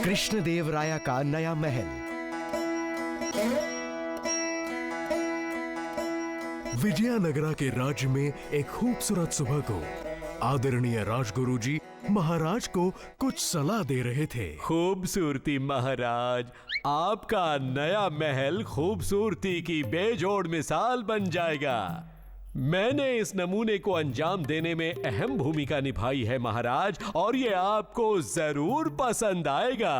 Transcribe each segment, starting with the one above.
कृष्णदेवराया का नया महल। विजयनगरा के राज्य में एक खूबसूरत सुबह को आदरणीय राजगुरु जी महाराज को कुछ सलाह दे रहे थे। खूबसूरती महाराज, आपका नया महल खूबसूरती की बेजोड़ मिसाल बन जाएगा। मैंने इस नमूने को अंजाम देने में अहम भूमिका निभाई है महाराज, और ये आपको जरूर पसंद आएगा।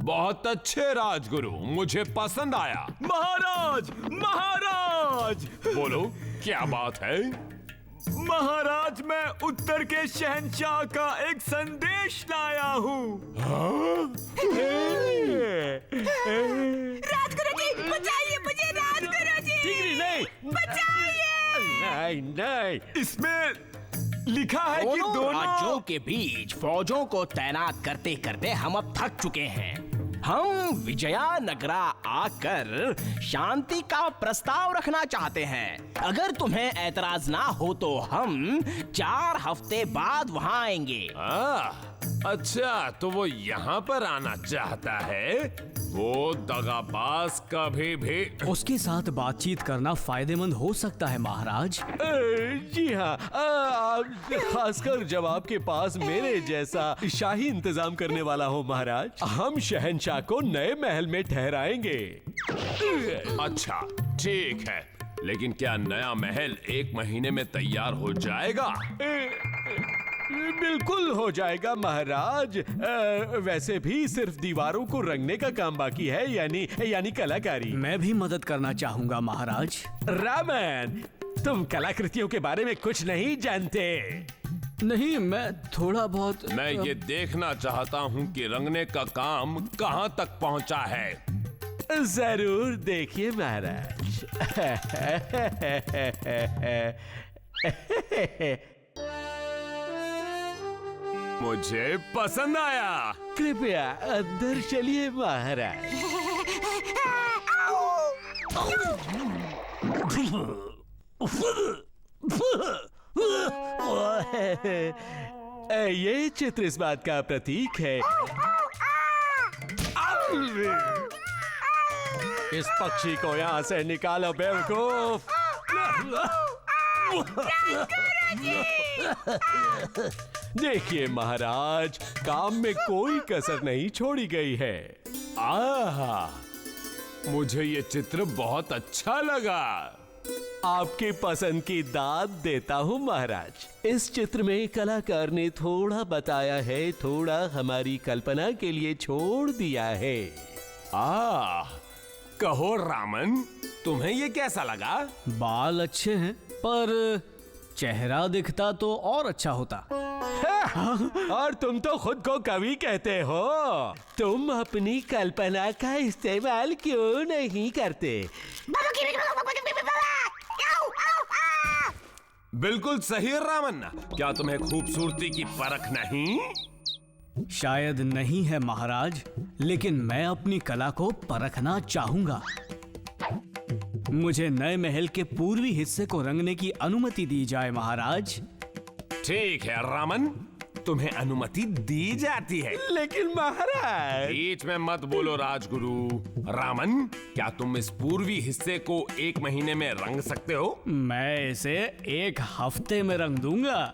बहुत अच्छे राजगुरु, मुझे पसंद आया। महाराज, महाराज! बोलो, क्या बात है? महाराज, मैं उत्तर के शहंशाह का एक संदेश लाया हूँ। राजगुरु जी, बचाइए मुझे, राजगुरु जी! नहीं, बचाइए! नहीं, नहीं, इसमें लिखा है कि दोनों राज्यों के बीच फौजों को तैनात करते करते हम अब थक चुके हैं। हम विजयनगरा आकर शांति का प्रस्ताव रखना चाहते हैं। अगर तुम्हें ऐतराज ना हो तो हम 4 हफ्ते बाद वहां आएंगे। अच्छा, तो वो यहाँ पर आना चाहता है। वो दगाबाज कभी भी उसके साथ बातचीत करना फायदेमंद हो सकता है महाराज। जी हाँ, खासकर जब आपके पास मेरे जैसा शाही इंतजाम करने वाला हो महाराज। हम शहंशाह को नए महल में ठहराएंगे। अच्छा, ठीक है, लेकिन क्या नया महल 1 महीने में तैयार हो जाएगा? बिल्कुल हो जाएगा महाराज। वैसे भी सिर्फ दीवारों को रंगने का काम बाकी है, यानी कलाकारी। मैं भी मदद करना चाहूंगा महाराज। रामन, तुम कलाकृतियों के बारे में कुछ नहीं जानते। नहीं, मैं थोड़ा बहुत। मैं ये देखना चाहता हूँ कि रंगने का काम कहाँ तक पहुँचा है। जरूर देखिए महाराज। मुझे पसंद आया। कृपया अंदर चलिए महाराज। ये चित्र इस बात का प्रतीक है। इस पक्षी को यहाँ से निकालो बेवकूफ। देखिए महाराज, काम में कोई कसर नहीं छोड़ी गई है। आहा, मुझे ये चित्र बहुत अच्छा लगा। आपकी पसंद की दाद देता हूँ महाराज। इस चित्र में कलाकार ने थोड़ा बताया है, थोड़ा हमारी कल्पना के लिए छोड़ दिया है। कहो रामन, तुम्हें ये कैसा लगा? बाल अच्छे हैं, पर चेहरा दिखता तो और अच्छा होता। और तुम तो खुद को कवि कहते हो। तुम अपनी कल्पना का इस्तेमाल क्यों नहीं करते? बिल्कुल सही रामन। क्या तुम्हें खूबसूरती की परख नहीं? शायद नहीं है महाराज, लेकिन मैं अपनी कला को परखना चाहूंगा। मुझे नए महल के पूर्वी हिस्से को रंगने की अनुमति दी जाए महाराज। ठीक है रामन, तुम्हें अनुमति दी जाती है। लेकिन महाराज। बीच में मत बोलो राजगुरु। रामन, क्या तुम इस पूर्वी हिस्से को 1 महीने में रंग सकते हो? मैं इसे 1 हफ्ते में रंग दूंगा।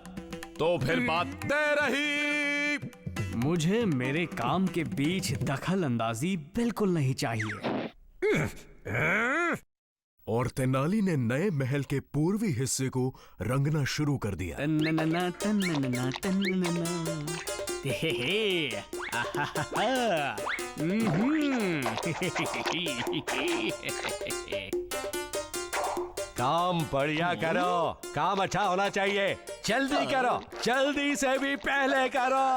तो फिर बात तय रही। मुझे मेरे काम के बीच दखल अंदाजी बिल्कुल नहीं चाहिए। और तेनाली ने नए महल के पूर्वी हिस्से को रंगना शुरू कर दिया। तन्ननना, तन्ननना, तन्ननना। हे हे, आहाहा, काम बढ़िया करो, काम अच्छा होना चाहिए। जल्दी करो, जल्दी से भी पहले करो।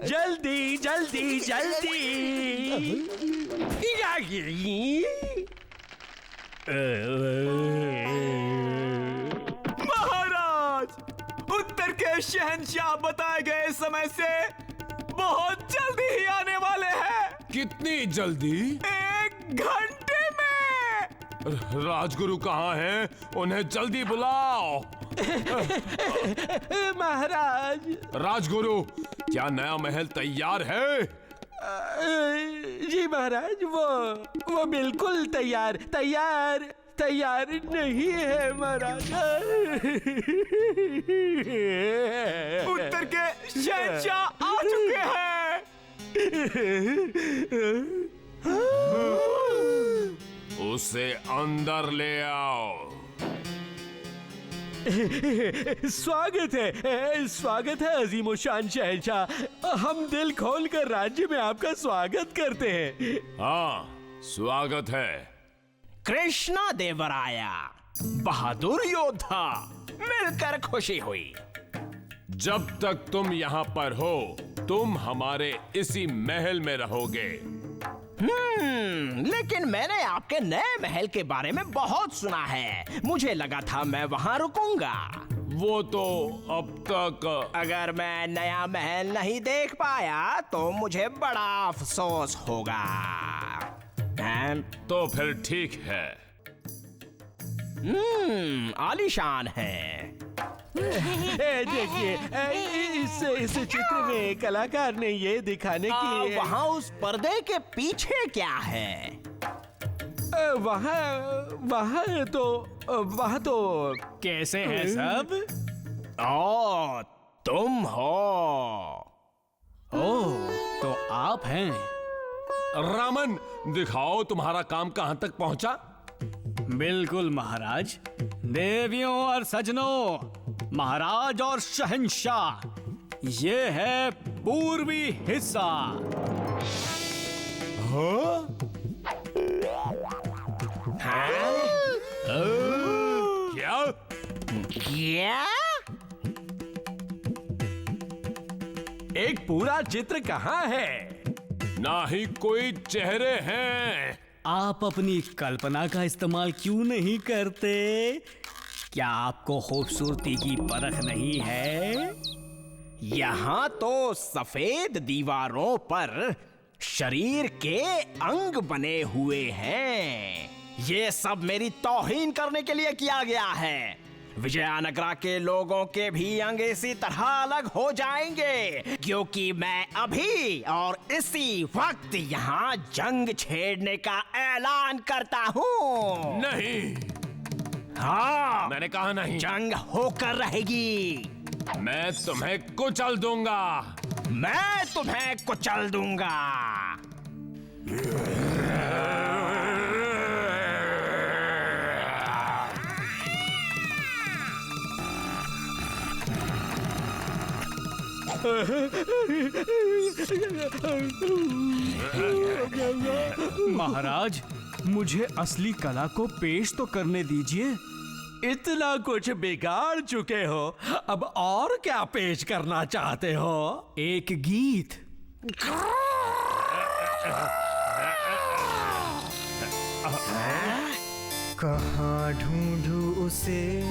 जल्दी जल्दी जल्दी। महाराज, उत्तर के शहंशाह बताए गए समय से बहुत जल्दी ही आने वाले हैं। कितनी जल्दी? 1 घंटे में। राजगुरु कहाँ हैं? उन्हें जल्दी बुलाओ। महाराज। राजगुरु, क्या नया महल तैयार है? जी महाराज, वो बिल्कुल तैयार नहीं है महाराज। उत्तर के शहंशाह आ चुके हैं। उसे अंदर ले आओ। स्वागत है अजीमो शान शहंशाह। हम दिल खोल कर राज्य में आपका स्वागत करते हैं। हाँ, स्वागत है। कृष्णा देवराया, बहादुर योद्धा, मिलकर खुशी हुई। जब तक तुम यहाँ पर हो, तुम हमारे इसी महल में रहोगे। लेकिन मैंने आपके नए महल के बारे में बहुत सुना है। मुझे लगा था मैं वहाँ रुकूंगा। वो तो अब तक। अगर मैं नया महल नहीं देख पाया तो मुझे बड़ा अफसोस होगा। तो फिर ठीक है। आलीशान है। देखिए, इस चित्र में कलाकार ने ये दिखाने की। वहाँ उस पर्दे के पीछे क्या है? वहाँ तो कैसे हैं सब? ओ, तुम हो। ओह, तो आप हैं। रामन, दिखाओ तुम्हारा काम कहाँ तक पहुँचा। बिल्कुल महाराज। देवियों और सजनों, महाराज और शहंशाह, ये है पूर्वी हिस्सा। क्या? एक पूरा चित्र कहाँ है? ना ही कोई चेहरे हैं। आप अपनी कल्पना का इस्तेमाल क्यों नहीं करते? क्या आपको खूबसूरती की परख नहीं है? यहाँ तो सफेद दीवारों पर शरीर के अंग बने हुए हैं। ये सब मेरी तौहीन करने के लिए किया गया है। विजयानगरा के लोगों के भी अंग इसी तरह अलग हो जाएंगे, क्योंकि मैं अभी और इसी वक्त यहाँ जंग छेड़ने का ऐलान करता हूँ। नहीं, हाँ, मैंने कहा नहीं। जंग होकर रहेगी। मैं तुम्हें कुचल दूंगा। मैं तुम्हें कुचल दूंगा। महाराज, मुझे असली कला को पेश तो करने दीजिए। इतना कुछ बिगाड़ चुके हो, अब और क्या पेश करना चाहते हो? एक गीत। कहाँ ढूंढूं उसे,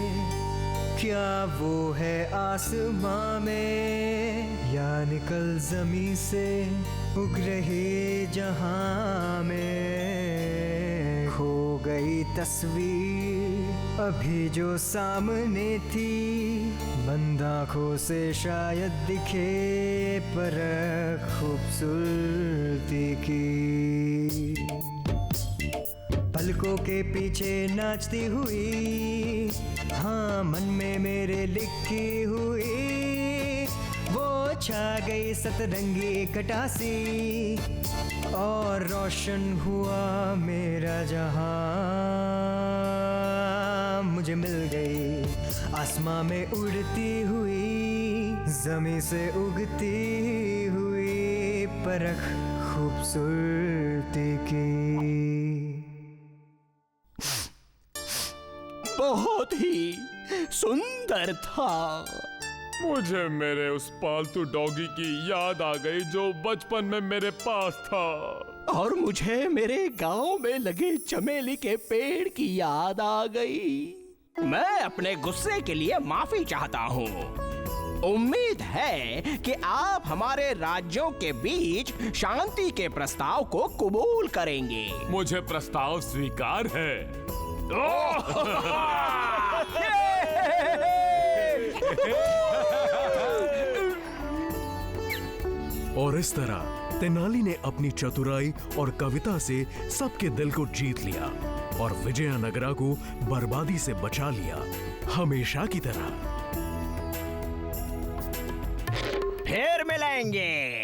क्या वो है आसमां में, या निकल जमी से उग रहे जहां में। खो गई तस्वीर अभी जो सामने थी, बंद आँखों से शायद दिखे परख खूबसूरती की। पलकों के पीछे नाचती हुई, हाँ मन में मेरे लिखी हुई, वो छा गई सतरंगी कटासी और रोशन हुआ मेरा जहां। मुझे मिल गई आसमां में उड़ती हुई, जमी से उगती हुई परख खूबसूरती की। बहुत ही सुंदर था। मुझे मेरे उस पालतू डॉगी की याद आ गई जो बचपन में मेरे पास था। और मुझे मेरे गांव में लगे चमेली के पेड़ की याद आ गई। मैं अपने गुस्से के लिए माफी चाहता हूँ। उम्मीद है कि आप हमारे राज्यों के बीच शांति के प्रस्ताव को कबूल करेंगे। मुझे प्रस्ताव स्वीकार है। और इस तरह तेनाली ने अपनी चतुराई और कविता से सबके दिल को जीत लिया और विजयनगरा को बर्बादी से बचा लिया, हमेशा की तरह। फिर मिलेंगे।